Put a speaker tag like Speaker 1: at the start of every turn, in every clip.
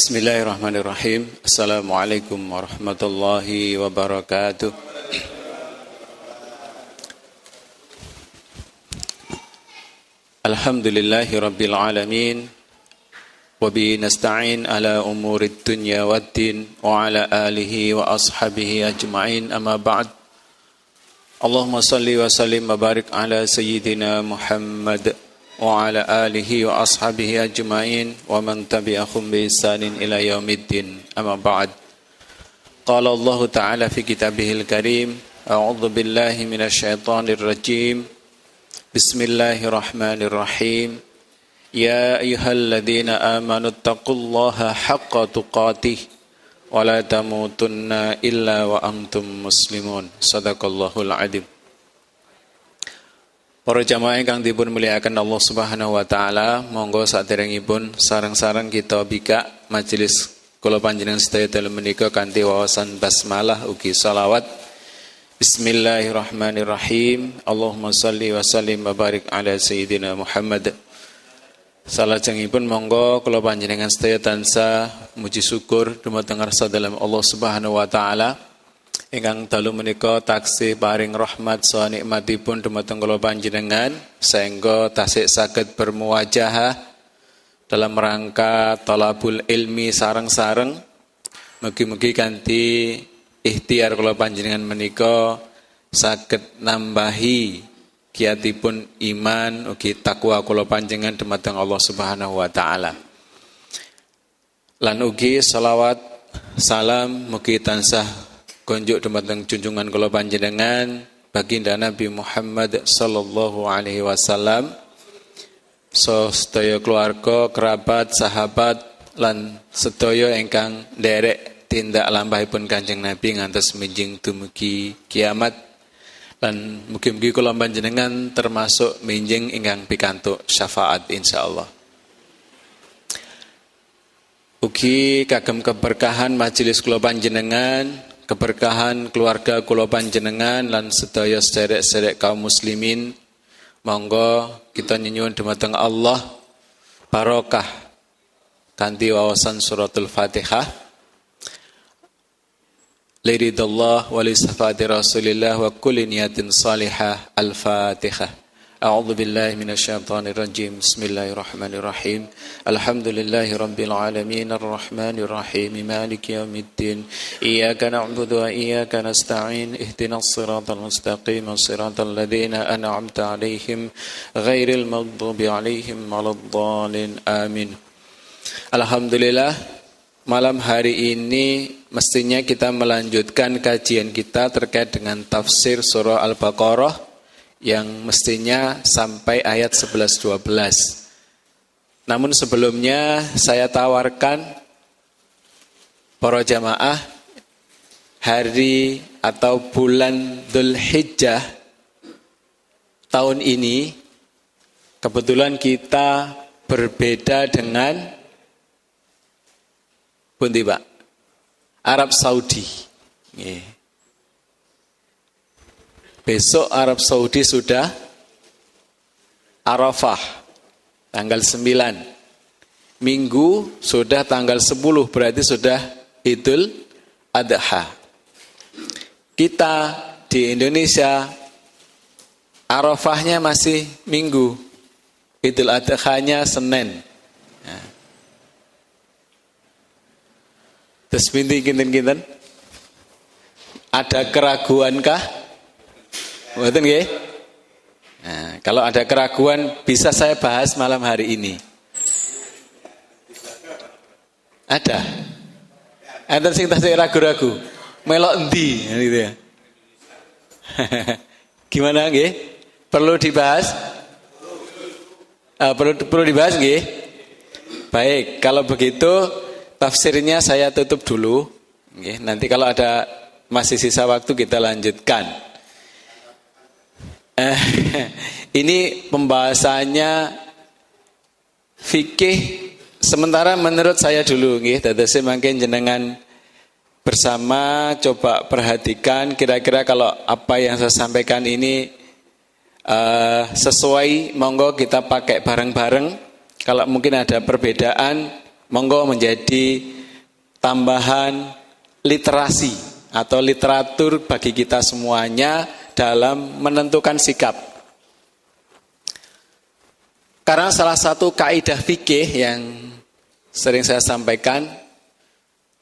Speaker 1: Bismillahirrahmanirrahim. Assalamualaikum warahmatullahi wabarakatuh. Alhamdulillahi rabbil alamin. Wabihi nasta'in ala umurid dunya waddin. Wa ala alihi wa ashabihi ajma'in. Amma ba'd. Allahumma salli wa sallim wa barik ala sayyidina Muhammad wa ala alihi wa ashabihi ajma'in wa man tabi'ahum bi ihsanin ila yaumiddin. Amma ba'd. Qala Allah Ta'ala fi kitabihil karim, a'udzu billahi minasyaitonir rajim. Bismillahirrahmanirrahim. Ya ayyuhalladzina amanu taqullaha haqqa tuqatih wa la tamutunna illa wa antum muslimun. Shadaqallahul adzim. Para jamaah ingkang dipun mulyakaken Allah Subhanahu wa taala, monggo saderengipun sareng-sareng kita bika majelis kula panjenengan sedaya dalem menika kanthi wawasan basmalah ugi shalawat. Bismillahirrahmanirrahim. Allahumma shalli wa sallim wa barik ala sayyidina Muhammad. Salajengipun monggo kula panjenengan sedaya tansah muji syukur dumateng ngarsa dalem Allah Subhanahu wa taala. Ingkang dalu menika taksih paring rahmat saha nikmatipun dumateng kula panjenengan saengga tasih saged bermuwajahah dalam rangka thalabul ilmi sareng-sareng. Mugi-mugi kanthi ikhtiar kula panjenengan menika saged nambahi kiyatipun iman ugi takwa kula panjenengan dumateng Allah Subhanahu wa taala. Lan ugi selawat salam mugi tansah konjuk dumateng junjungan kula panjenengan baginda Nabi Muhammad sallallahu alaihi wasallam, sedaya keluarga, kerabat, sahabat lan sedaya ingkang nderek tindak lampahipun Kanjeng Nabi ngantos minjing dumugi kiamat. Lan mugi-mugi kula panjenengan termasuk minjing ingkang pikantuk syafaat insyaallah. Ugi kagem keberkahan majelis kula panjenengan, keberkahan keluarga kula panjenengan lan sedaya sederek-sederek kaum muslimin, monggo kita nyuwun dumateng Allah barokah kanthi wawasan suratul Fatihah. Liridallah wa li safati Rasulillah wa kulli niyatin salihah. Al-Fatihah. A'udzu billahi minasyaitonir rajim. Bismillahirrahmanirrahim. Alhamdulillahi rabbil alamin arrahmanir rahim maliki yaumiddin. Iyyaka na'budu wa iyyaka nasta'in. Ihdinas siratal mustaqim, siratal ladzina an'amta 'alaihim ghairil maghdubi 'alaihim waladdallin. Amin. Alhamdulillah, malam hari ini mestinya kita melanjutkan kajian kita terkait dengan tafsir surah Al-Baqarah yang mestinya sampai ayat 11-12. Namun sebelumnya saya tawarkan para jamaah hari atau bulan Dzulhijjah tahun ini kebetulan kita berbeda dengan pundi Pak? Arab Saudi. Besok Arab Saudi sudah Arafah tanggal 9. Minggu sudah tanggal 10, berarti sudah Idul Adha. Kita di Indonesia Arafahnya masih Minggu, Idul Adha-nya Senin. Nah. Terus binti kinten-kinten? Ada keraguankah? Betul nggih? Nah, kalau ada keraguan bisa saya bahas malam hari ini. Ada. Enten sing tasih ragu-ragu. Melok endi gitu ya. Gimana nggih? Perlu dibahas? Perlu dibahas nggih? Baik, kalau begitu tafsirnya saya tutup dulu. Nggih, nanti kalau ada masih sisa waktu kita lanjutkan. Ini pembahasannya fikih sementara menurut saya dulu nggih, dadose mangke jenengan bersama coba perhatikan kira-kira kalau apa yang saya sampaikan ini sesuai, monggo kita pakai bareng-bareng. Kalau mungkin ada perbedaan, Monggo menjadi tambahan literasi atau literatur bagi kita semuanya dalam menentukan sikap. Karena salah satu kaidah fikih yang sering saya sampaikan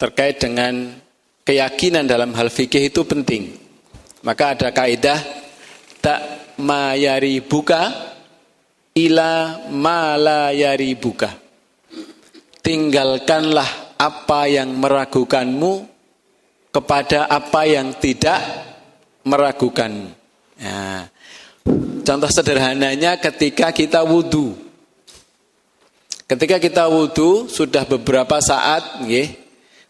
Speaker 1: terkait dengan keyakinan dalam hal fikih itu penting. Maka ada kaidah tak mayari buka ila malayari buka. Tinggalkanlah apa yang meragukanmu kepada apa yang tidak meragukanmu. Nah, contoh sederhananya ketika kita wudhu. Ketika kita wudhu sudah beberapa saat,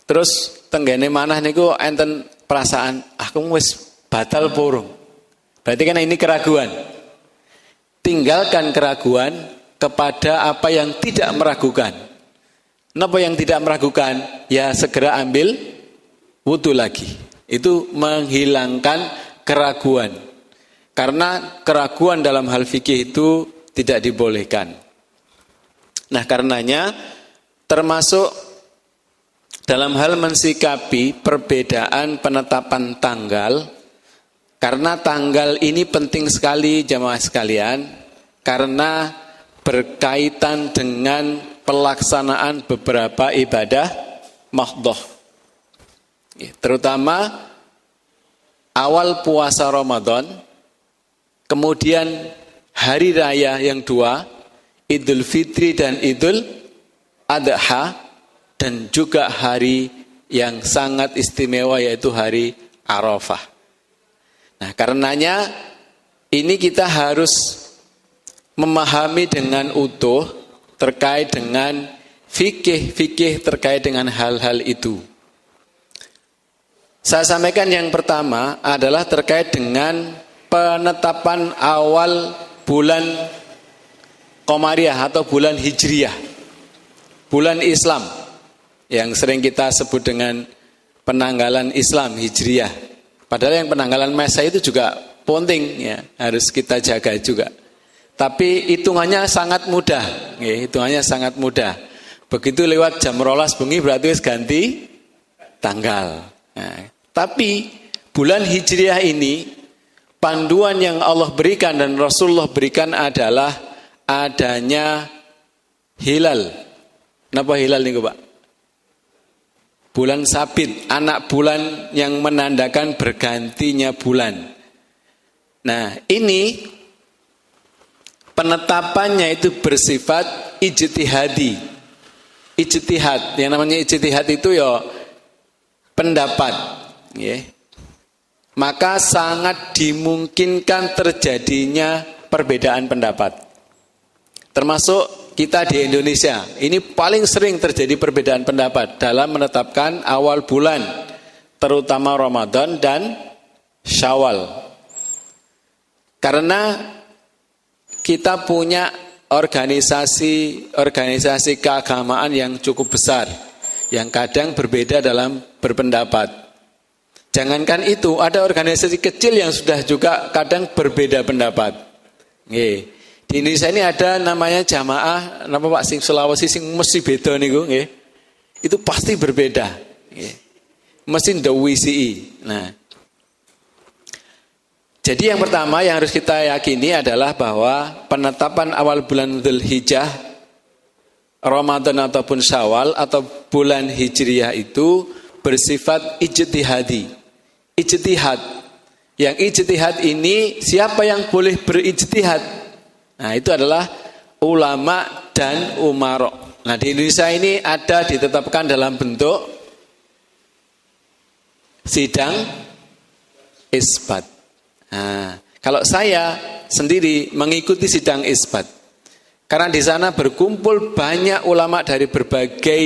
Speaker 1: terus tenggene manah niku enten perasaan, aku wis batal purung. Berarti kan ini keraguan. Tinggalkan keraguan kepada apa yang tidak meragukan. Kenapa yang tidak meragukan? Ya segera ambil wudhu lagi. Itu menghilangkan keraguan. Karena keraguan dalam hal fikih itu tidak dibolehkan. Nah karenanya termasuk dalam hal mensikapi perbedaan penetapan tanggal. Karena tanggal ini penting sekali jamaah sekalian. Karena berkaitan dengan pelaksanaan beberapa ibadah mahdhah. Terutama awal puasa Ramadan, kemudian hari raya yang dua, Idul Fitri dan Idul Adha, dan juga hari yang sangat istimewa yaitu hari Arafah. Nah, karenanya ini kita harus memahami dengan utuh terkait dengan fikih terkait dengan hal-hal itu. Saya sampaikan yang pertama adalah terkait dengan penetapan awal bulan Qamariyah atau bulan Hijriyah. Bulan Islam yang sering kita sebut dengan penanggalan Islam Hijriyah. Padahal yang penanggalan Masehi itu juga penting ya, harus kita jaga juga. Tapi hitungannya sangat mudah, hitungannya sangat mudah. Begitu lewat jam 12 bengi berarti wis ganti tanggal. Nah, tapi bulan Hijriah ini panduan yang Allah berikan dan Rasulullah berikan adalah adanya hilal. Kenapa hilal nih Pak? Bulan sabit, anak bulan yang menandakan bergantinya bulan. Nah ini penetapannya itu bersifat ijtihadi. Ijtihad, yang namanya ijtihad itu ya pendapat. Maka sangat dimungkinkan terjadinya perbedaan pendapat. Termasuk kita di Indonesia, ini paling sering terjadi perbedaan pendapat dalam menetapkan awal bulan, terutama Ramadan dan Syawal. Karena kita punya organisasi keagamaan yang cukup besar, yang kadang berbeda dalam berpendapat. Jangankan itu, ada organisasi kecil yang sudah juga kadang berbeda pendapat. Di Indonesia ini ada namanya jamaah, nama Pak sing Sulawesi sing mesti beda niku, itu pasti berbeda. Mesti ndawisi. Nah, jadi yang pertama yang harus kita yakini adalah bahwa penetapan awal bulan Dzulhijjah, Ramadan ataupun Syawal atau bulan Hijriyah itu bersifat ijtihadi. Ijtihad. Yang ijtihad ini siapa yang boleh berijtihad? Nah, itu adalah ulama dan umarok. Nah, di Indonesia ini ada ditetapkan dalam bentuk sidang isbat. Nah, kalau saya sendiri mengikuti sidang isbat, karena di sana berkumpul banyak ulama dari berbagai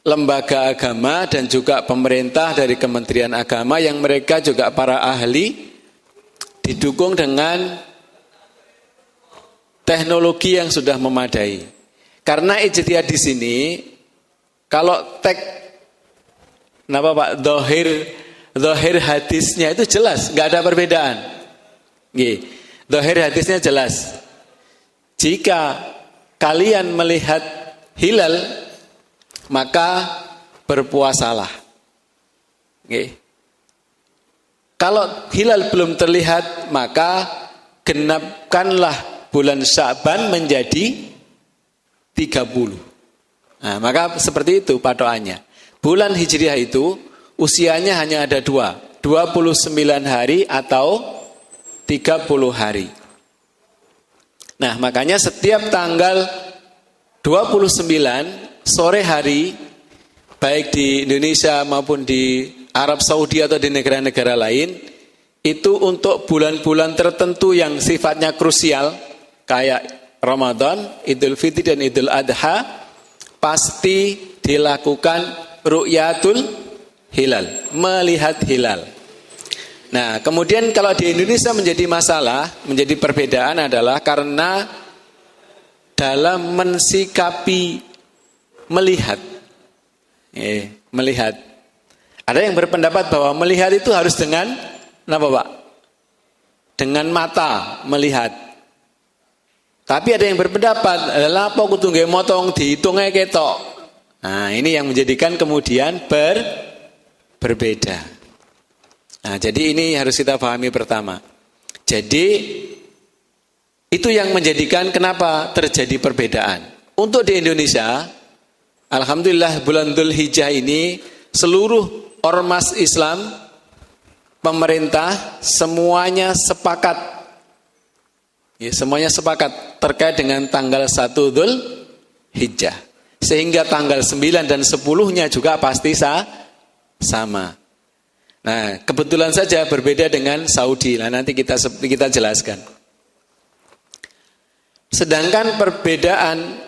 Speaker 1: lembaga agama dan juga pemerintah dari Kementerian Agama yang mereka juga para ahli, didukung dengan teknologi yang sudah memadai. Karena ijtihad di sini, kalau Zahir hadisnya itu jelas, nggak ada perbedaan. Zahir hadisnya jelas. Jika kalian melihat hilal maka berpuasalah. Okay. Kalau hilal belum terlihat, maka genapkanlah bulan Sya'ban menjadi 30. Nah, maka seperti itu patokannya. Bulan Hijriah itu usianya hanya ada 29 hari atau 30 hari. Nah, makanya setiap tanggal 29 sore hari, baik di Indonesia maupun di Arab Saudi atau di negara-negara lain, itu untuk bulan-bulan tertentu yang sifatnya krusial, kayak Ramadan, Idul Fitri dan Idul Adha, pasti dilakukan ru'yatul hilal, melihat hilal. Nah, kemudian kalau di Indonesia menjadi masalah, menjadi perbedaan adalah karena dalam mensikapi melihat. Melihat. Ada yang berpendapat bahwa melihat itu harus dengan apa, Pak? Dengan mata melihat. Tapi ada yang berpendapat adalah apa kudu nggawe motong dihitungnya ketok. Nah, ini yang menjadikan kemudian berbeda. Nah, jadi ini harus kita pahami pertama. Jadi itu yang menjadikan kenapa terjadi perbedaan. Untuk di Indonesia, alhamdulillah bulan Dzul Hijjah ini seluruh ormas Islam, pemerintah semuanya sepakat. Ya, semuanya sepakat terkait dengan tanggal 1 Dzul Hijjah. Sehingga tanggal 9 dan 10-nya juga pasti sama. Nah, kebetulan saja berbeda dengan Saudi. Nah, nanti kita jelaskan. Sedangkan perbedaan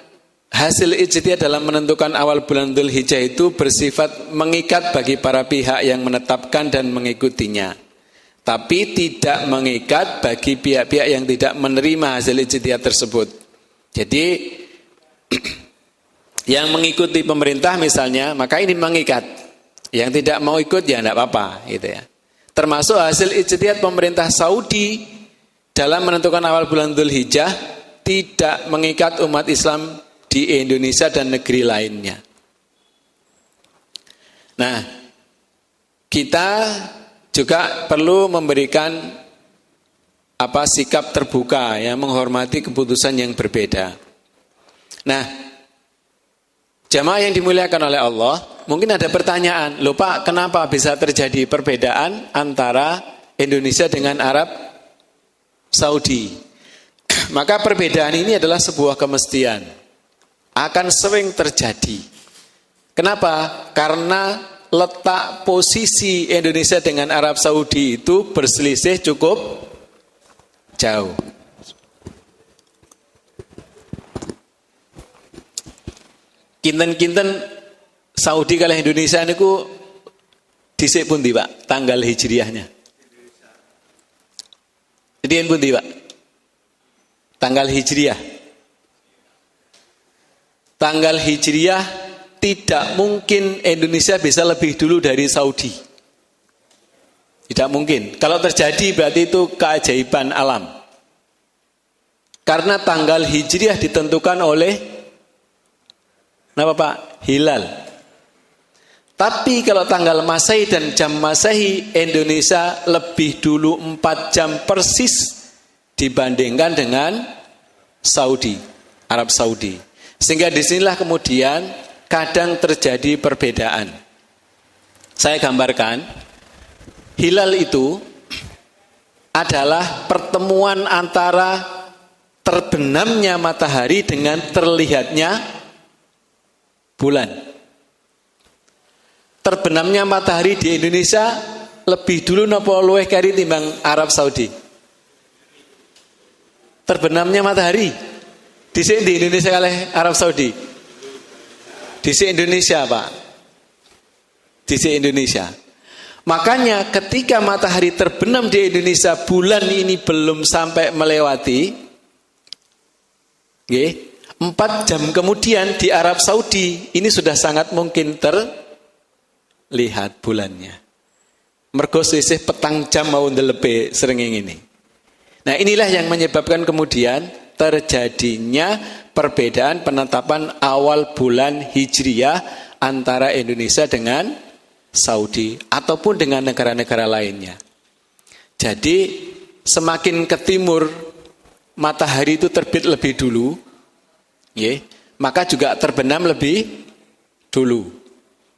Speaker 1: hasil ijtihad dalam menentukan awal bulan Dzul Hijjah itu bersifat mengikat bagi para pihak yang menetapkan dan mengikutinya. Tapi tidak mengikat bagi pihak-pihak yang tidak menerima hasil ijtihad tersebut. Jadi yang mengikuti pemerintah misalnya, maka ini mengikat. Yang tidak mau ikut ya tidak apa-apa, gitu ya. Termasuk hasil ijtihad pemerintah Saudi dalam menentukan awal bulan Dzul Hijjah tidak mengikat umat Islam di Indonesia dan negeri lainnya. Nah, kita juga perlu memberikan sikap terbuka, ya, menghormati keputusan yang berbeda. Nah, jamaah yang dimuliakan oleh Allah, mungkin ada pertanyaan, loh Pak, kenapa bisa terjadi perbedaan antara Indonesia dengan Arab Saudi? Maka perbedaan ini adalah sebuah kemestian, akan sering terjadi. Kenapa? Karena letak posisi Indonesia dengan Arab Saudi itu berselisih cukup jauh. Kinten-kinten Saudi kalah Indonesia niku dhisik pundi, Pak? Tanggal hijriahnya. Jadi pundi, Pak? Tanggal hijriah. Tanggal hijriah tidak mungkin Indonesia bisa lebih dulu dari Saudi. Tidak mungkin. Kalau terjadi berarti itu keajaiban alam. Karena tanggal hijriah ditentukan oleh apa, Pak? Hilal. Tapi kalau tanggal Masehi dan jam Masehi, Indonesia lebih dulu 4 jam persis dibandingkan dengan Saudi, Arab Saudi. Sehingga disinilah kemudian kadang terjadi perbedaan. Saya gambarkan, hilal itu adalah pertemuan antara terbenamnya matahari dengan terlihatnya bulan. Terbenamnya matahari di Indonesia lebih dulu napa luwih keri timbang Arab Saudi? Terbenamnya matahari dhisik di Indonesia kalih Arab Saudi. Dhisik Indonesia, Pak. Dhisik Indonesia. Makanya ketika matahari terbenam di Indonesia, bulan ini belum sampai melewati, nggih, 4 jam kemudian di Arab Saudi ini sudah sangat mungkin terlihat bulannya. Mergo sisih petang jam mau ndelepe srengenge ini. Nah, inilah yang menyebabkan kemudian terjadinya perbedaan penetapan awal bulan Hijriah antara Indonesia dengan Saudi ataupun dengan negara-negara lainnya. Jadi semakin ke timur matahari itu terbit lebih dulu, maka juga terbenam lebih dulu.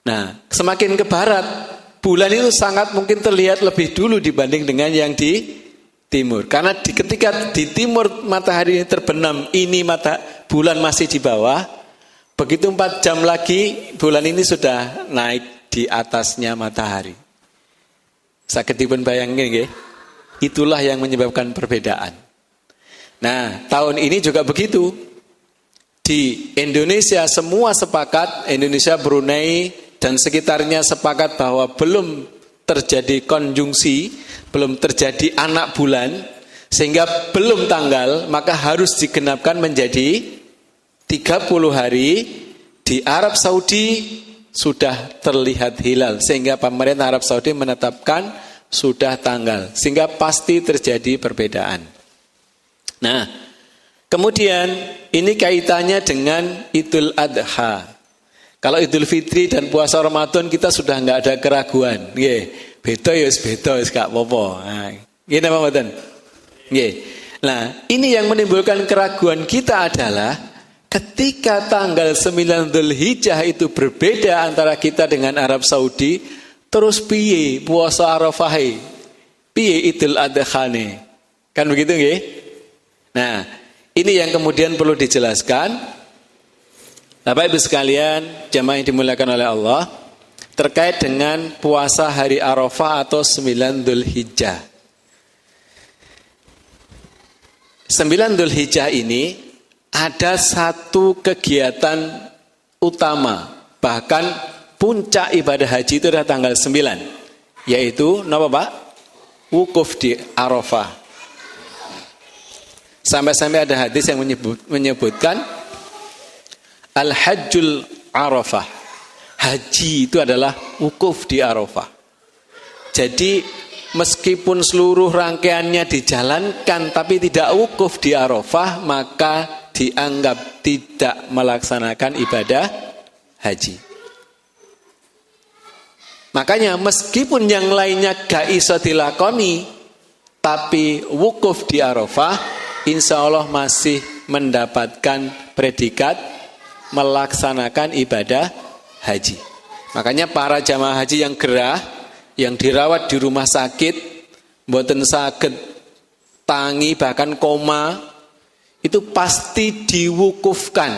Speaker 1: Nah, semakin ke barat, bulan itu sangat mungkin terlihat lebih dulu dibanding dengan yang di timur. Karena ketika di timur matahari ini terbenam, bulan masih di bawah, begitu 4 jam lagi bulan ini sudah naik di atasnya matahari. Sakit dipun bayangin nggih? Itulah yang menyebabkan perbedaan. Nah, tahun ini juga begitu. Di Indonesia semua sepakat, Indonesia, Brunei dan sekitarnya sepakat bahwa belum terjadi konjungsi, belum terjadi anak bulan, sehingga belum tanggal, maka harus digenapkan menjadi 30 hari. Di Arab Saudi sudah terlihat hilal, sehingga pemerintah Arab Saudi menetapkan sudah tanggal, sehingga pasti terjadi perbedaan. Nah, kemudian ini kaitannya dengan Idul Adha. Kalau Idul Fitri dan puasa Ramadan kita sudah nggak ada keraguan. Nggih, beda ya wis gak apa-apa. Nah, nggih napa mboten? Nggih. Nah, ini yang menimbulkan keraguan kita adalah ketika tanggal 9 Dzulhijjah itu berbeda antara kita dengan Arab Saudi, terus piye puasa Arafah? Piye Idul Adha? Kan begitu nggih? Nah, ini yang kemudian perlu dijelaskan. Bapak Ibu sekalian, jamaah yang dimuliakan oleh Allah, terkait dengan puasa hari Arafah atau 9 Dzulhijjah. 9 Dzulhijjah ini ada satu kegiatan utama, bahkan puncak ibadah haji itu adalah tanggal 9, yaitu napa Pak? Wukuf di Arafah. Sampai-sampai ada hadis yang menyebutkan Al-Hajjul Arafah. Haji itu adalah wukuf di Arafah. Jadi meskipun seluruh rangkaiannya dijalankan tapi tidak wukuf di Arafah, maka dianggap tidak melaksanakan ibadah haji. Makanya meskipun yang lainnya gak iso dilakoni, tapi wukuf di Arafah insya Allah masih mendapatkan predikat melaksanakan ibadah haji. Makanya para jamaah haji yang gerah, yang dirawat di rumah sakit, mboten saged tangi bahkan koma, itu pasti diwukufkan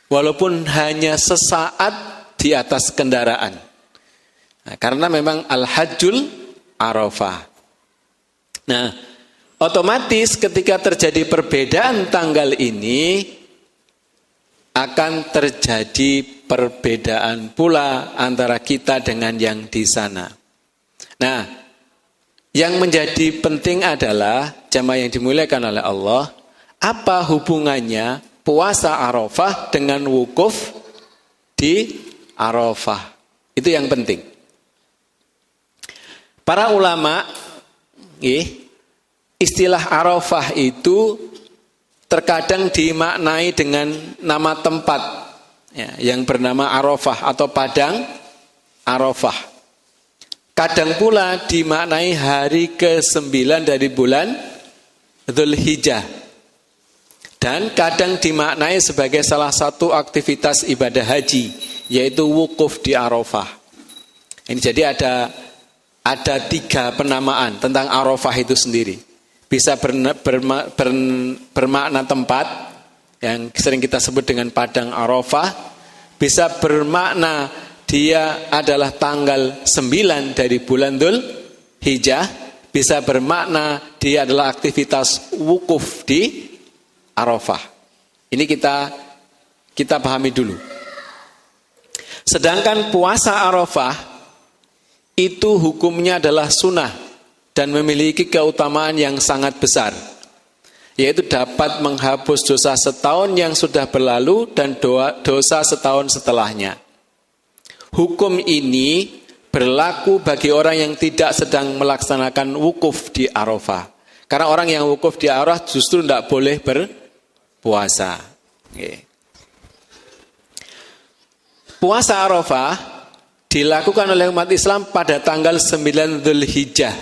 Speaker 1: walaupun hanya sesaat di atas kendaraan. Nah, karena memang Al-Hajjul Arafah. Nah, otomatis ketika terjadi perbedaan tanggal ini akan terjadi perbedaan pula antara kita dengan yang di sana. Nah, yang menjadi penting adalah jamaah yang dimuliakan oleh Allah, apa hubungannya puasa Arafah dengan wukuf di Arafah? Itu yang penting. Para ulama, istilah Arafah itu terkadang dimaknai dengan nama tempat yang bernama Arafah atau Padang Arafah. Kadang pula dimaknai hari ke-9 dari bulan Dzulhijjah. Dan kadang dimaknai sebagai salah satu aktivitas ibadah haji, yaitu wukuf di Arafah. Ini jadi ada 3 penamaan tentang Arafah itu sendiri. Bisa bermakna tempat yang sering kita sebut dengan Padang Arafah, bisa bermakna dia adalah tanggal 9 dari bulan Dzulhijjah, bisa bermakna dia adalah aktivitas wukuf di Arafah. Ini kita pahami dulu. Sedangkan puasa Arafah itu hukumnya adalah sunnah dan memiliki keutamaan yang sangat besar, yaitu dapat menghapus dosa setahun yang sudah berlalu dan dosa setahun setelahnya. Hukum ini berlaku bagi orang yang tidak sedang melaksanakan wukuf di Arafah. Karena orang yang wukuf di Arafah justru tidak boleh berpuasa. Nggih. Puasa Arafah dilakukan oleh umat Islam pada tanggal 9 Dzulhijjah.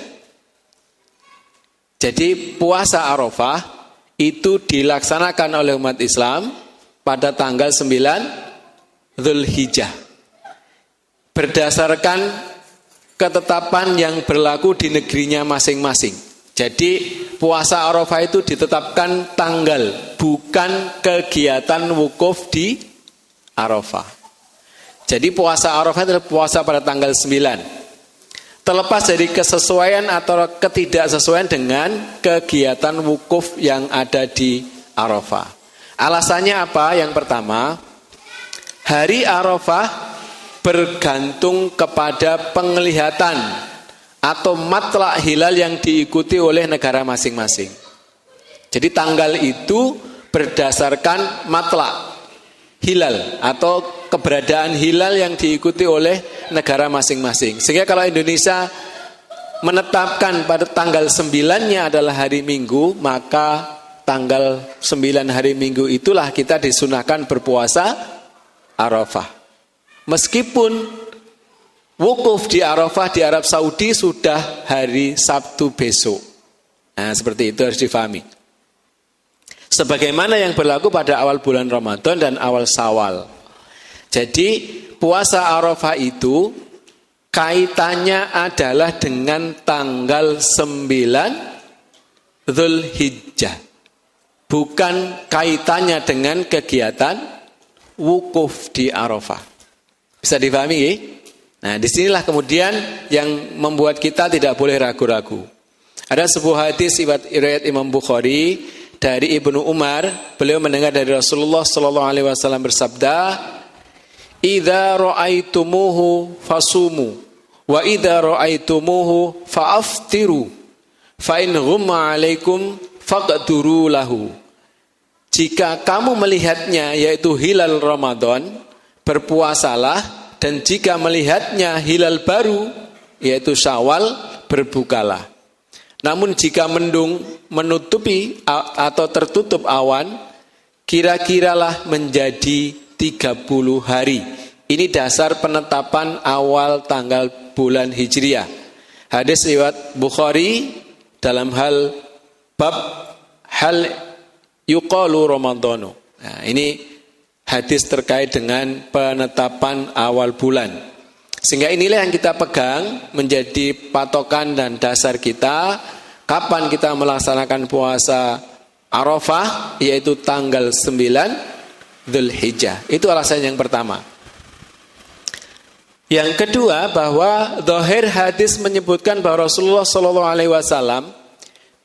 Speaker 1: Jadi puasa Arafah itu dilaksanakan oleh umat Islam pada tanggal 9 Dzulhijjah. Berdasarkan ketetapan yang berlaku di negerinya masing-masing. Jadi puasa Arafah itu ditetapkan tanggal, bukan kegiatan wukuf di Arafah. Jadi puasa Arafah adalah puasa pada tanggal 9. Terlepas dari kesesuaian atau ketidaksesuaian dengan kegiatan wukuf yang ada di Arafah. Alasannya apa? Yang pertama, hari Arafah bergantung kepada penglihatan atau matlak hilal yang diikuti oleh negara masing-masing. Jadi tanggal itu berdasarkan matlak hilal atau keberadaan hilal yang diikuti oleh negara masing-masing. Sehingga kalau Indonesia menetapkan pada tanggal 9-nya adalah hari Minggu, maka tanggal 9 hari Minggu itulah kita disunahkan berpuasa Arafah. Meskipun wukuf di Arafah di Arab Saudi sudah hari Sabtu besok. Nah, seperti itu harus difahami. Sebagaimana yang berlaku pada awal bulan Ramadan dan awal Syawal. Jadi puasa Arafah itu kaitannya adalah dengan tanggal 9 Dzulhijjah. Bukan kaitannya dengan kegiatan wukuf di Arafah. Bisa difahami ya? Nah, disinilah kemudian yang membuat kita tidak boleh ragu-ragu. Ada sebuah hadis riwayat Imam Bukhari dari Ibnu Umar, beliau mendengar dari Rasulullah sallallahu alaihi wasallam bersabda, "Idza ra'aitumuhu fasumu wa idza ra'aitumuhu fa'aftiru fa in ghumma 'alaikum faqduru lahu." Jika kamu melihatnya yaitu hilal Ramadan, berpuasalah, dan jika melihatnya hilal baru yaitu Syawal, berbukalah. Namun jika mendung menutupi atau tertutup awan, kira-kiralah menjadi 30 hari. Ini dasar penetapan awal tanggal bulan Hijriah. Hadis riwayat Bukhari dalam hal bab hal yuqalu Ramadhanu. Nah, ini hadis terkait dengan penetapan awal bulan. Sehingga inilah yang kita pegang menjadi patokan dan dasar kita kapan kita melaksanakan puasa Arafah, yaitu tanggal 9 Dzulhijjah. Itu alasan yang pertama. Yang kedua, bahwa zahir hadis menyebutkan bahwa Rasulullah SAW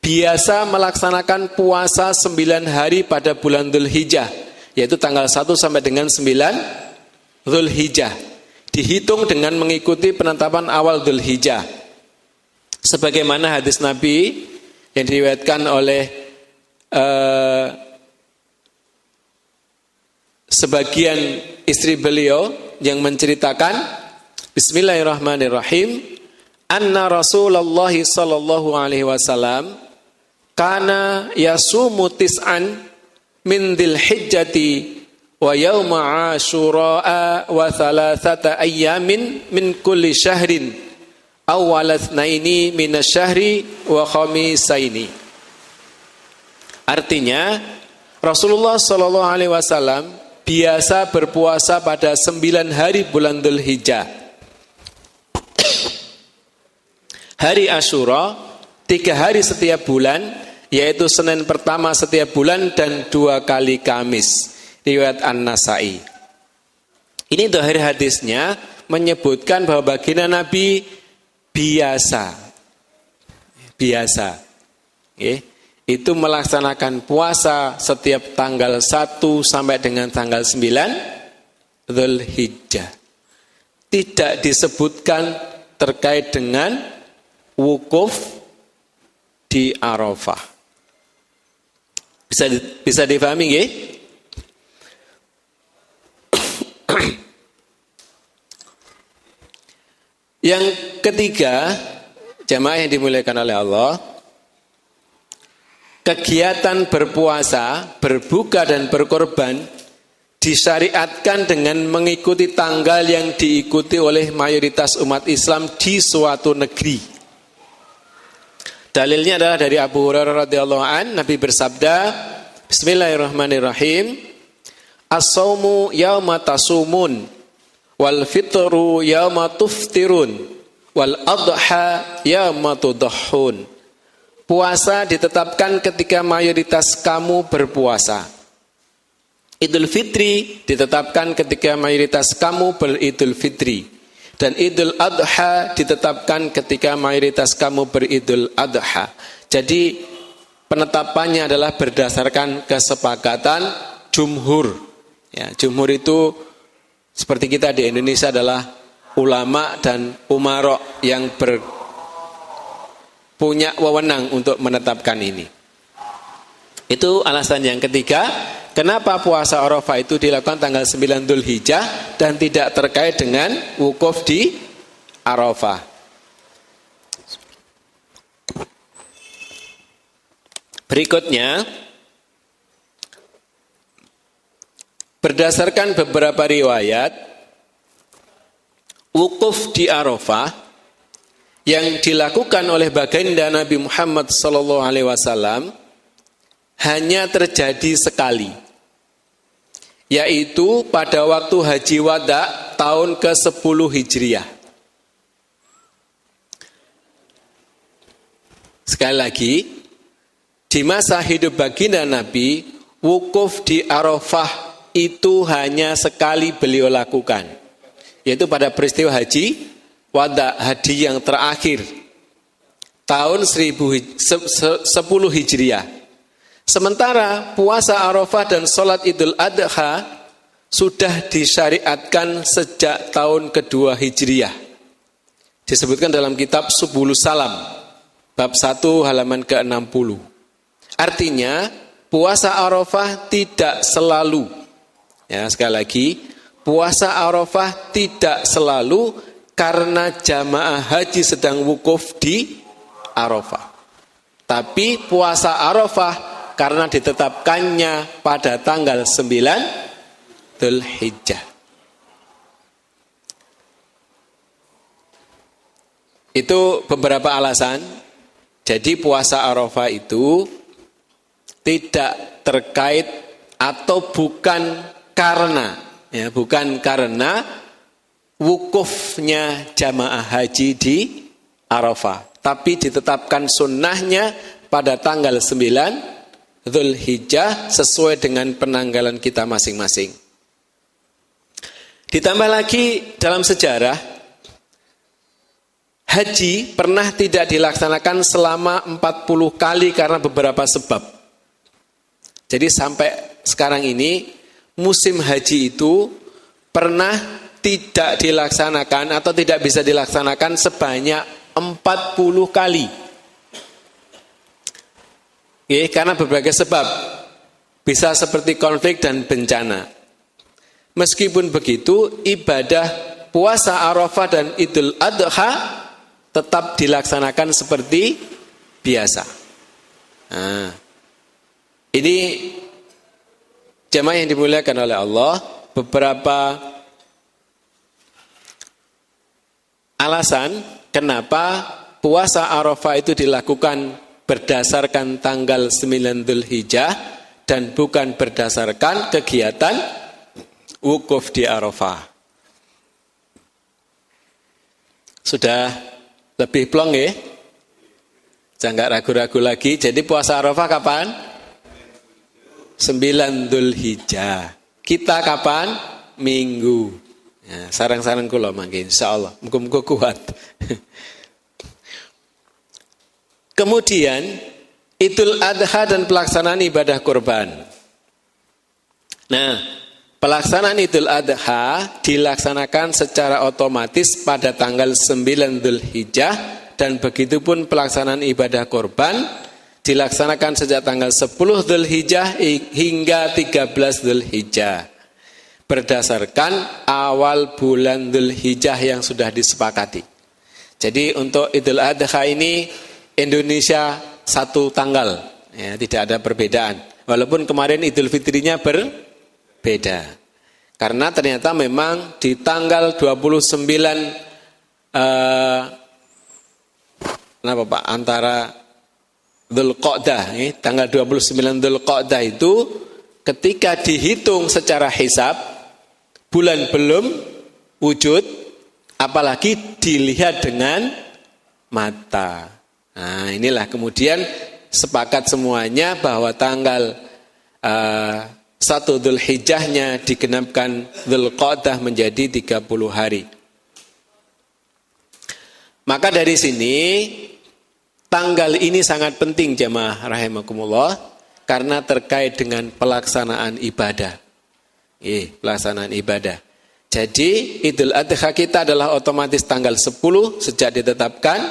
Speaker 1: biasa melaksanakan puasa 9 hari pada bulan Dzulhijjah, yaitu tanggal 1 sampai dengan 9 Dzulhijjah. Dihitung dengan mengikuti penetapan awal Dzulhijjah. Sebagaimana hadis Nabi yang diriwayatkan oleh sebagian istri beliau yang menceritakan, Bismillahirrahmanirrahim, anna Rasulullah sallallahu alaihi wasallam kana yasumu tis'an min Dzulhijjati wa yauma Asyura wa thalathata ayyamin min kulli syahrin awwalatsnaini minasyahri wa khamisaini. Artinya Rasulullah sallallahu alaihi wasallam biasa berpuasa pada 9 hari bulan Dzulhijjah. Hari Asyura 3 hari setiap bulan, yaitu Senin pertama setiap bulan dan 2 kali Kamis. Riwayat An-Nasai. Ini zahir hadisnya menyebutkan bahwa baginda Nabi biasa, itu melaksanakan puasa setiap tanggal 1 sampai dengan tanggal 9 Dzulhijjah. Tidak disebutkan terkait dengan wukuf di Arafah. Bisa difahami nggih? Yang ketiga, jamaah yang dimuliakan oleh Allah, kegiatan berpuasa, berbuka dan berkorban disyariatkan dengan mengikuti tanggal yang diikuti oleh mayoritas umat Islam di suatu negeri. Dalilnya adalah dari Abu Hurairah radhiyallahu an, Nabi bersabda, Bismillahirrahmanirrahim, as-saumu yauma tasumun wal fitru yauma tuftirun wal adha yauma tudahhun. Puasa ditetapkan ketika mayoritas kamu berpuasa. Idul Fitri ditetapkan ketika mayoritas kamu beridul fitri. Dan Idul Adha ditetapkan ketika mayoritas kamu beridul adha. Jadi penetapannya adalah berdasarkan kesepakatan jumhur. Ya, jumhur itu seperti kita di Indonesia adalah ulama dan umarok yang punya wewenang untuk menetapkan ini. Itu alasan yang ketiga, kenapa puasa Arafah itu dilakukan tanggal 9 Dzulhijjah dan tidak terkait dengan wukuf di Arafah. Berikutnya, berdasarkan beberapa riwayat, wukuf di Arafah yang dilakukan oleh baginda Nabi Muhammad SAW hanya terjadi sekali, yaitu pada waktu Haji Wada tahun ke-10 Hijriah. Sekali lagi, di masa hidup baginda Nabi, wukuf di Arafah itu hanya sekali beliau lakukan, yaitu pada peristiwa Haji Wada, haji yang terakhir tahun 10 Hijriah. Sementara puasa Arafah dan sholat Idul Adha sudah disyariatkan sejak tahun kedua Hijriah. Disebutkan dalam kitab Subulus Salam, bab 1 halaman ke-60. Artinya, puasa Arafah tidak selalu, ya sekali lagi, puasa Arafah tidak selalu karena jamaah haji sedang wukuf di Arafah. Tapi puasa Arafah karena ditetapkannya pada tanggal 9 Dzulhijjah. Itu beberapa alasan. Jadi puasa Arafah itu tidak terkait atau bukan karena wukufnya jamaah haji di Arafah, tapi ditetapkan sunnahnya pada tanggal 9 Dzulhijjah sesuai dengan penanggalan kita masing-masing. Ditambah lagi dalam sejarah, haji pernah tidak dilaksanakan selama 40 kali karena beberapa sebab. Jadi sampai sekarang ini musim haji itu pernah tidak dilaksanakan atau tidak bisa dilaksanakan sebanyak 40 kali. Karena berbagai sebab. Bisa seperti konflik dan bencana. Meskipun begitu, ibadah puasa Arafah dan Idul Adha tetap dilaksanakan seperti biasa. Nah, ini jamaah yang dimuliakan oleh Allah, beberapa alasan kenapa puasa Arafah itu dilakukan berdasarkan tanggal 9 Dzulhijjah dan bukan berdasarkan kegiatan wukuf di Arafah. Sudah lebih plong ya? Jangan ragu-ragu lagi. Jadi puasa Arafah kapan? 9 Dzulhijjah. Kita kapan? Minggu. Ya, sarang-sarang kula mangke insyaallah muga-muga kuat. Kemudian Idul Adha dan pelaksanaan ibadah kurban. Nah, pelaksanaan Idul Adha dilaksanakan secara otomatis pada tanggal 9 Dzulhijjah dan begitupun pelaksanaan ibadah kurban dilaksanakan sejak tanggal 10 Dzulhijjah hingga 13 Dzulhijjah. Berdasarkan awal bulan Dzulhijjah yang sudah disepakati. Jadi untuk Idul Adha ini Indonesia 1 tanggal, Ya, tidak ada perbedaan. Walaupun kemarin Idul Fitrinya berbeda. Karena ternyata memang di tanggal 29 kenapa Pak? Antara Dzulqa'dah, tanggal 29 Dzulqa'dah itu ketika dihitung secara hisab bulan belum wujud, apalagi dilihat dengan mata. Nah, inilah kemudian sepakat semuanya bahwa tanggal 1 Dzulhijjahnya digenapkan Dzulqa'dah menjadi 30 hari. Maka dari sini tanggal ini sangat penting jamaah rahimakumullah karena terkait dengan pelaksanaan ibadah. Pelaksanaan ibadah. Jadi Idul Adha kita adalah otomatis tanggal 10 sejak ditetapkan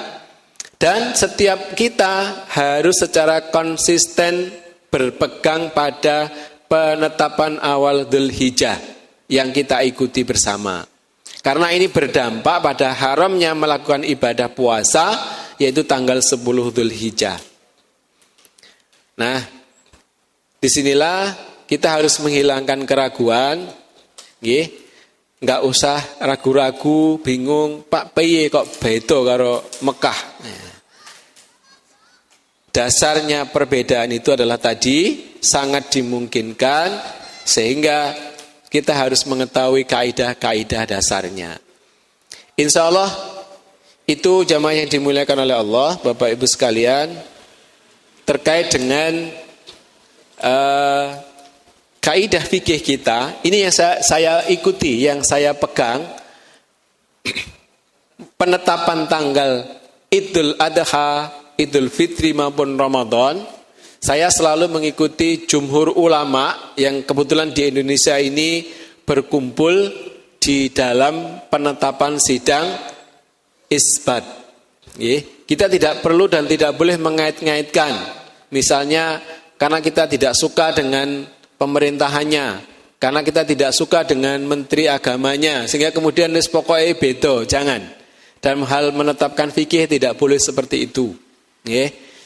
Speaker 1: dan setiap kita harus secara konsisten berpegang pada penetapan awal Dzulhijjah yang kita ikuti bersama. Karena ini berdampak pada haramnya melakukan ibadah puasa yaitu tanggal 10 Dzulhijjah. Nah, disinilah kita harus menghilangkan keraguan, nggak usah ragu-ragu, bingung, Pak piye kok beda karo Mekah. Dasarnya perbedaan itu adalah tadi sangat dimungkinkan sehingga kita harus mengetahui kaidah-kaidah dasarnya. Insya Allah itu jamaah yang dimuliakan oleh Allah, Bapak Ibu sekalian, terkait dengan kaidah fikih kita. Ini yang saya ikuti, yang saya pegang, penetapan tanggal Idul Adha, Idul Fitri maupun Ramadan. Saya selalu mengikuti jumhur ulama yang kebetulan di Indonesia ini berkumpul di dalam penetapan sidang isbat. Kita tidak perlu dan tidak boleh mengait-ngaitkan. Misalnya karena kita tidak suka dengan pemerintahannya, karena kita tidak suka dengan menteri agamanya, sehingga kemudian pokoknya beda, jangan. Dalam hal menetapkan fikih tidak boleh seperti itu.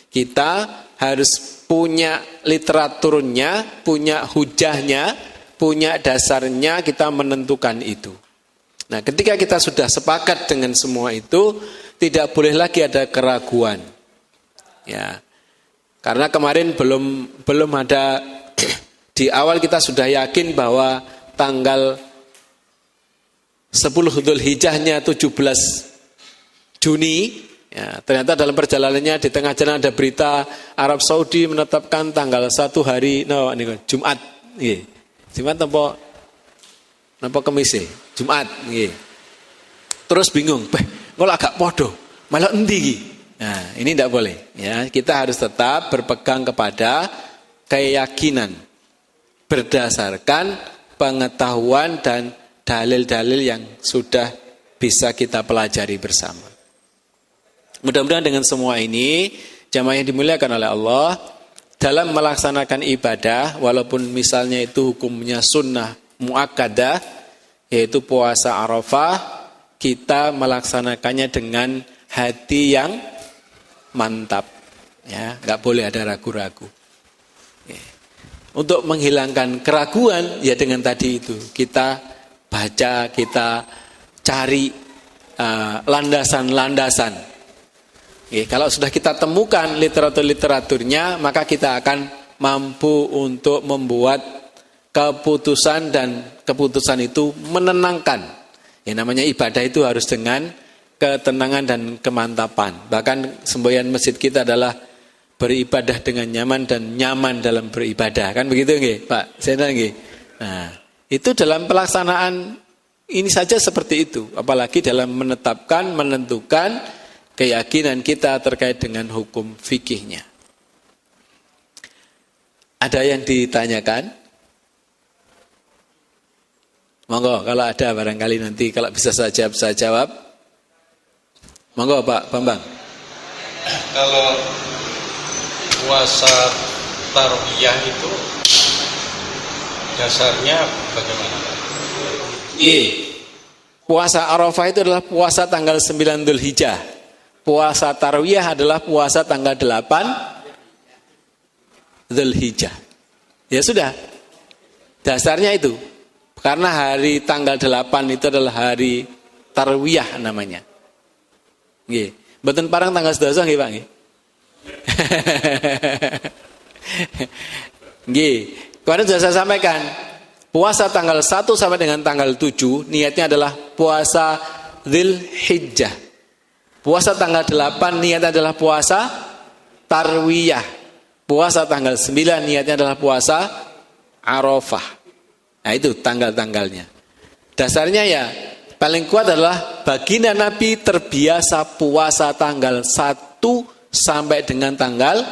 Speaker 1: Kita harus punya literaturnya, punya hujahnya, punya dasarnya, kita menentukan itu. Nah, ketika kita sudah sepakat dengan semua itu, tidak boleh lagi ada keraguan. Ya. Karena kemarin belum ada di awal kita sudah yakin bahwa tanggal 10 Dzulhijjahnya 17 Juni. Ya, ternyata dalam perjalanannya di tengah jalan ada berita Arab Saudi menetapkan tanggal 1 hari Jumat. Jumat apa Kamis? Jumat. Terus bingung, kalau agak podo, malah endi. Nah, ini tidak boleh. Ya, kita harus tetap berpegang kepada keyakinan berdasarkan pengetahuan dan dalil-dalil yang sudah bisa kita pelajari bersama. Mudah-mudahan dengan semua ini, jamaah yang dimuliakan oleh Allah, dalam melaksanakan ibadah, walaupun misalnya itu hukumnya sunnah muakkadah, yaitu puasa Arafah, kita melaksanakannya dengan hati yang mantap. Ya, nggak boleh ada ragu-ragu. Untuk menghilangkan keraguan, ya dengan tadi itu, kita baca, kita cari landasan-landasan. Kalau sudah kita temukan literaturnya, maka kita akan mampu untuk membuat keputusan dan keputusan itu menenangkan. Ya, namanya ibadah itu harus dengan ketenangan dan kemantapan. Bahkan semboyan masjid kita adalah beribadah dengan nyaman dan nyaman dalam beribadah. Kan begitu nggih, Pak? Saya nggih. Nah, itu dalam pelaksanaan ini saja seperti itu, apalagi dalam menetapkan, menentukan keyakinan kita terkait dengan hukum fikihnya. Ada yang ditanyakan? Monggo, kalau ada barangkali nanti kalau bisa saya jawab. Monggo Pak Bambang.
Speaker 2: Kalau puasa Tarwiyah itu dasarnya bagaimana?
Speaker 1: Puasa Arafah itu adalah puasa tanggal 9 Dzulhijjah. Puasa Tarwiyah adalah puasa tanggal 8 Dzulhijjah. Ya sudah. Dasarnya itu. Karena hari tanggal 8 itu adalah hari tarwiyah namanya. Nggih. Mboten parang tanggal 11 nggih, Pak nggih. Nggih. Kemarin sudah saya sampaikan, puasa tanggal 1 sampai dengan tanggal 7 niatnya adalah puasa Dzulhijjah. Puasa tanggal 8 niatnya adalah puasa tarwiyah. Puasa tanggal 9 niatnya adalah puasa Arafah. Nah itu tanggal-tanggalnya. Dasarnya ya paling kuat adalah baginda Nabi terbiasa puasa tanggal 1 sampai dengan tanggal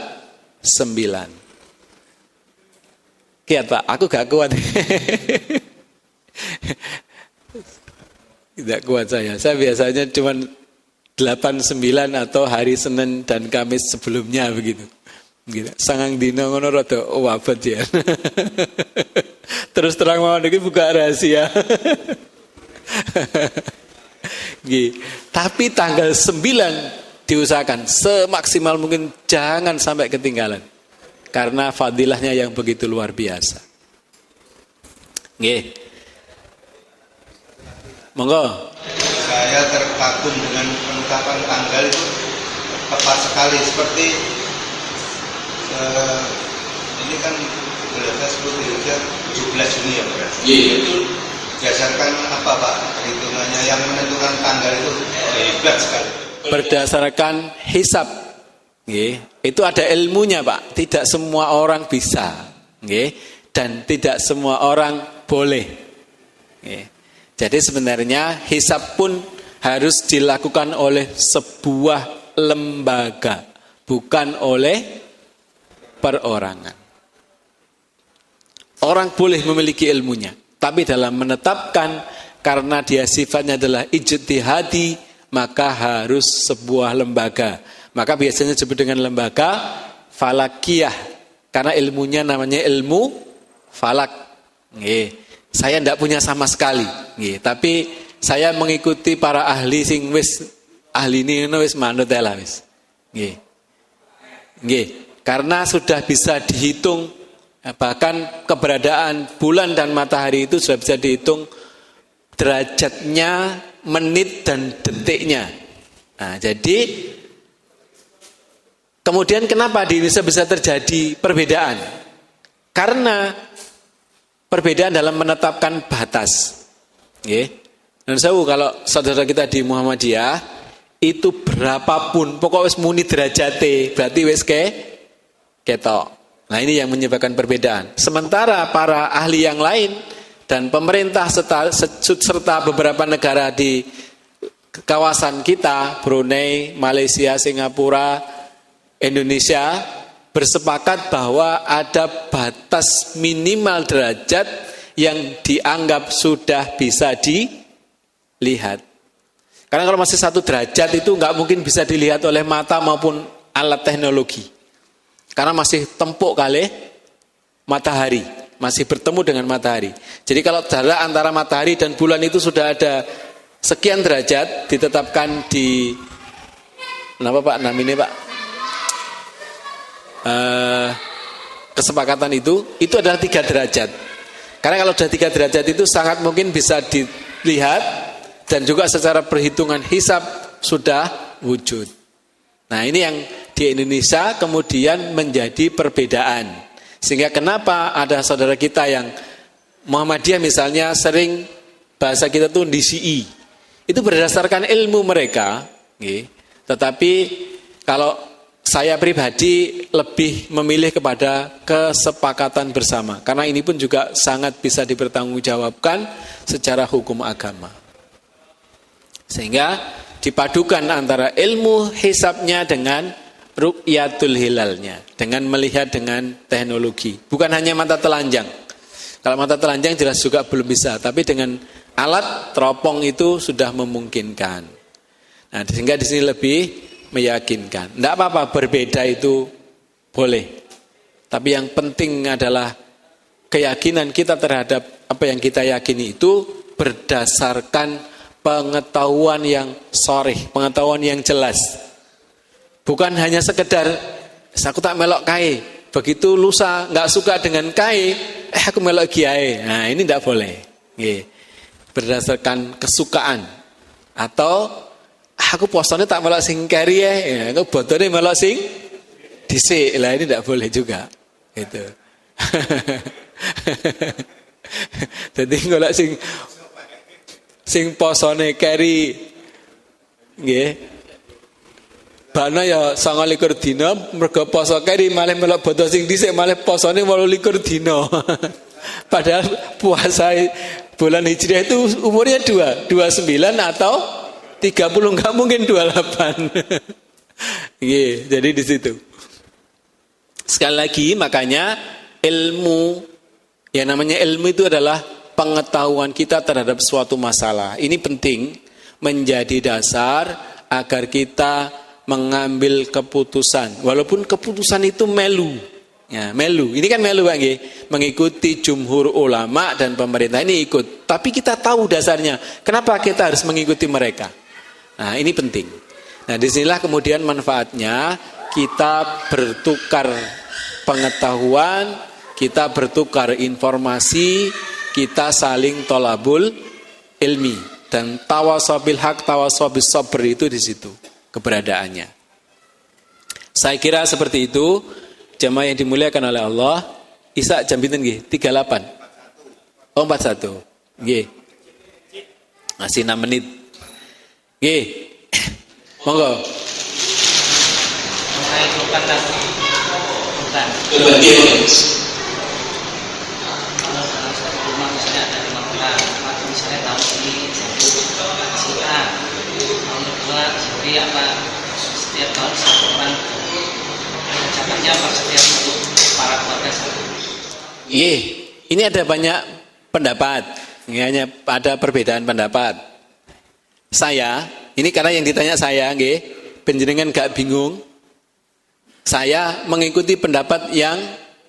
Speaker 1: 9. Kiat Pak, aku gak kuat. Tidak kuat saya. Saya biasanya cuma 8, 9 atau hari Senin dan Kamis sebelumnya begitu. Sangang dino ngono rada wabat ya. Terus terang mau niki buka rahasia. Tapi tanggal 9 diusahakan semaksimal mungkin jangan sampai ketinggalan. Karena fadilahnya yang begitu luar biasa. Nggih. Monggo.
Speaker 3: Saya terkagum dengan penetapan tanggal itu tepat sekali seperti ini kan 17 Juni ya Pak. Itu berdasarkan apa Pak perhitungannya yang menentukan tanggal itu hebat sekali.
Speaker 1: Berdasarkan hisab. Itu ada ilmunya Pak. Tidak semua orang bisa. Dan tidak semua orang boleh. Jadi sebenarnya hisab pun harus dilakukan oleh sebuah lembaga, bukan oleh perorangan. Orang boleh memiliki ilmunya, tapi dalam menetapkan karena dia sifatnya adalah ijtihadi, maka harus sebuah lembaga. Maka biasanya disebut dengan lembaga falakiyah, karena ilmunya namanya ilmu falak. Saya tidak punya sama sekali, tapi saya mengikuti para ahli sing wis ahli ini wis manut lah wis. Karena sudah bisa dihitung, bahkan keberadaan bulan dan matahari itu sudah bisa dihitung derajatnya, menit dan detiknya. Nah, jadi kemudian kenapa di Indonesia bisa terjadi perbedaan? Karena perbedaan dalam menetapkan batas. Dan saya kalau saudara kita di Muhammadiyah itu berapapun, pokoknya wis muni derajate, berarti wis ketok. Nah ini yang menyebabkan perbedaan. Sementara para ahli yang lain dan pemerintah serta beberapa negara di kawasan kita, Brunei, Malaysia, Singapura, Indonesia, bersepakat bahwa ada batas minimal derajat yang dianggap sudah bisa dilihat. Karena kalau masih 1 derajat itu nggak mungkin bisa dilihat oleh mata maupun alat teknologi. Karena masih tempuk kali matahari, masih bertemu dengan matahari. Jadi kalau jarak antara matahari dan bulan itu sudah ada sekian derajat ditetapkan di kenapa Pak namanya Pak? Kesepakatan itu adalah 3 derajat. Karena kalau sudah 3 derajat itu sangat mungkin bisa dilihat dan juga secara perhitungan hisab sudah wujud. Nah ini yang di Indonesia kemudian menjadi perbedaan. Sehingga kenapa ada saudara kita yang Muhammadiyah misalnya sering bahasa kita tuh DCI. Itu berdasarkan ilmu mereka. Tetapi kalau saya pribadi lebih memilih kepada kesepakatan bersama. Karena ini pun juga sangat bisa dipertanggungjawabkan secara hukum agama. Sehingga dipadukan antara ilmu hisabnya dengan ru'yatul hilalnya. Dengan melihat dengan teknologi. Bukan hanya mata telanjang. Kalau mata telanjang jelas juga belum bisa. Tapi dengan alat teropong itu sudah memungkinkan. Nah, sehingga di sini lebih meyakinkan. Tidak apa-apa berbeda itu boleh. Tapi yang penting adalah keyakinan kita terhadap apa yang kita yakini itu berdasarkan pengetahuan yang sharih, pengetahuan yang jelas. Bukan hanya sekedar aku tak melok kae, begitu lusa nggak suka dengan kai, aku melok kiai. Nah, ini tidak boleh. Nggih. Berdasarkan kesukaan. Atau aku posone tak melok sing keri aku botone melok sing dhisik. Lah ini tidak boleh juga. Gitu. Jadi golek sing posone keri nggih. Bana ya 29 dina mergo poso keri malah melok boto sing dhisik malah posone 28 dina. Padahal puasa bulan Hijriah itu umurnya 29 atau 30, enggak mungkin 28. Nggih, jadi di situ. Sekali lagi makanya ilmu, yang namanya ilmu itu adalah pengetahuan kita terhadap suatu masalah. Ini penting menjadi dasar agar kita mengambil keputusan. Walaupun keputusan itu melu. Ya, melu. Ini kan melu Pak nggih, mengikuti jumhur ulama dan pemerintah ini ikut. Tapi kita tahu dasarnya. Kenapa kita harus mengikuti mereka? Nah, ini penting. Nah, disinilah kemudian manfaatnya kita bertukar pengetahuan, kita bertukar informasi, kita saling tolabul ilmi, dan tawasobil haq, tawasobis sabr itu di situ keberadaannya. Saya kira seperti itu. Jamaah yang dimuliakan oleh Allah. Isa jam pinten nggih? 38. Oh 41. Nggih. Masih 6 menit. Nggih. Monggo.
Speaker 4: Saya lupa tadi. Bukan. Kalau dalam satu rumah misalnya ada 5 orang, maka misalnya tahun ini si A, tahun kedua si apa, setiap tahun satu orang. Cakapnya apa setiap untuk para keluarga satu.
Speaker 1: Iya, ini ada banyak pendapat. Ini hanya ada perbedaan pendapat. Saya, ini karena yang ditanya saya, nggih, panjenengan gak bingung. Saya mengikuti pendapat yang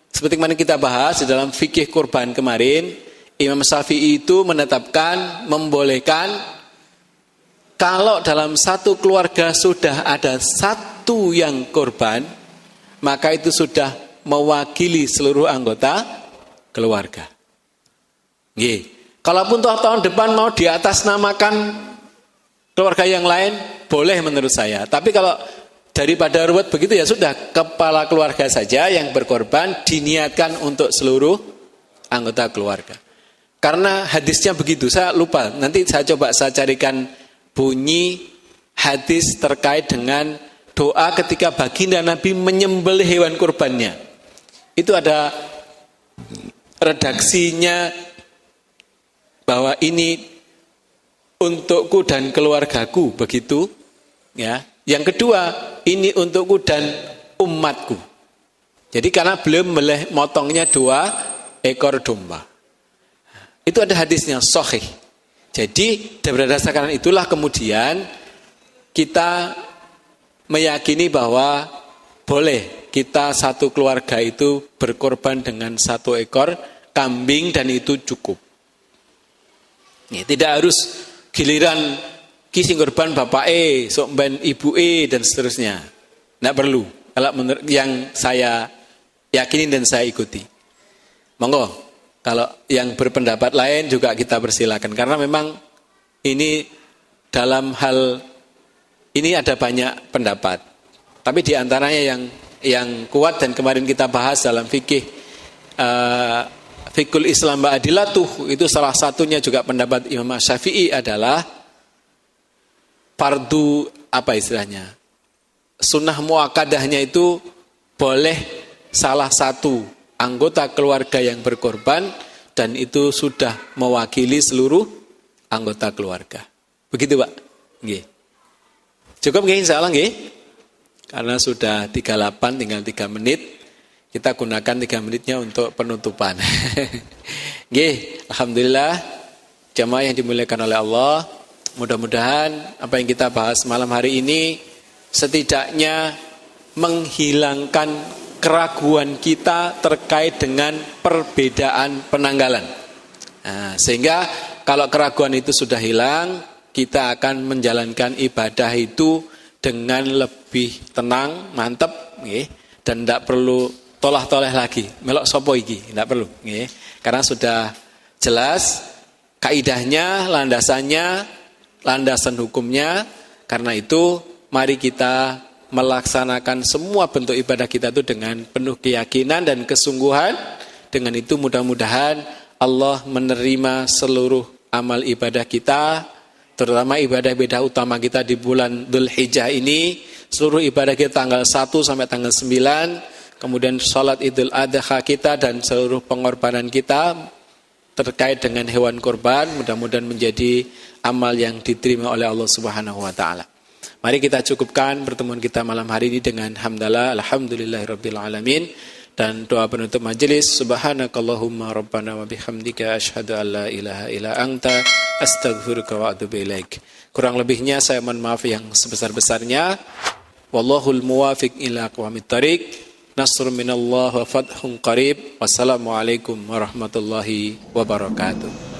Speaker 1: seperti kemarin kita bahas di dalam fikih kurban kemarin, Imam Syafi'i itu menetapkan, membolehkan kalau dalam satu keluarga sudah ada satu yang kurban, maka itu sudah mewakili seluruh anggota keluarga. Nggih. Kalaupun tahun depan mau diatasnamakan keluarga yang lain, boleh menurut saya. Tapi kalau daripada ruwet begitu ya sudah, kepala keluarga saja yang berkorban diniatkan untuk seluruh anggota keluarga. Karena hadisnya begitu, saya lupa. Nanti saya coba saya carikan bunyi hadis terkait dengan doa ketika baginda Nabi menyembelih hewan kurbannya. Itu ada redaksinya bahwa ini untukku dan keluargaku, begitu. Ya. Yang kedua, ini untukku dan umatku. Jadi karena beliau motongnya 2 ekor domba. Itu ada hadisnya sahih. Jadi berdasarkan itulah kemudian kita meyakini bahwa boleh kita satu keluarga itu berkorban dengan 1 ekor kambing dan itu cukup. Ya, tidak harus giliran kising korban bapak sok ben ibu dan seterusnya. Tidak perlu. Kalau menurut yang saya yakini dan saya ikuti. Monggo, kalau yang berpendapat lain juga kita persilakan. Karena memang ini dalam hal ini ada banyak pendapat. Tapi di antaranya yang kuat dan kemarin kita bahas dalam fikih fikul Islam ba'adilatuh, itu salah satunya juga pendapat Imam Syafi'i adalah fardu apa istilahnya? Sunnah muakkadahnya itu boleh salah satu anggota keluarga yang berkorban dan itu sudah mewakili seluruh anggota keluarga. Begitu, Pak? Nggih. Cukup nggih insyaallah nggih? Karena sudah 38 tinggal 3 menit. Kita gunakan 3 menitnya untuk penutupan. Nggih, alhamdulillah jamaah yang dimuliakan oleh Allah, mudah-mudahan apa yang kita bahas malam hari ini setidaknya menghilangkan keraguan kita terkait dengan perbedaan penanggalan. Nah, sehingga kalau keraguan itu sudah hilang, kita akan menjalankan ibadah itu dengan lebih tenang, mantap, dan tidak perlu tolah-toleh lagi, melok sopo iki, tidak perlu. Nggih. Karena sudah jelas kaidahnya, landasan hukumnya. Karena itu mari kita melaksanakan semua bentuk ibadah kita itu dengan penuh keyakinan dan kesungguhan. Dengan itu mudah-mudahan Allah menerima seluruh amal ibadah kita, terutama ibadah-ibadah utama kita di bulan Dzulhijjah ini. Seluruh ibadah kita tanggal 1 sampai tanggal 9, kemudian sholat Idul Adha kita dan seluruh pengorbanan kita terkait dengan hewan kurban, mudah-mudahan menjadi amal yang diterima oleh Allah Subhanahu wa taala. Mari kita cukupkan pertemuan kita malam hari ini dengan hamdalah alhamdulillahirabbil alamin dan doa penutup majelis. Subhanakallahumma rabbana wa bihamdika asyhadu an la ilaha illa anta astaghfiruka wa atubu ilaik. Kurang lebihnya saya mohon maaf yang sebesar-besarnya. Wallahul muwafiq ila aqwamit thariq. Nasrun minallah wa fathun qarib. Wassalamualaikum warahmatullahi wabarakatuh.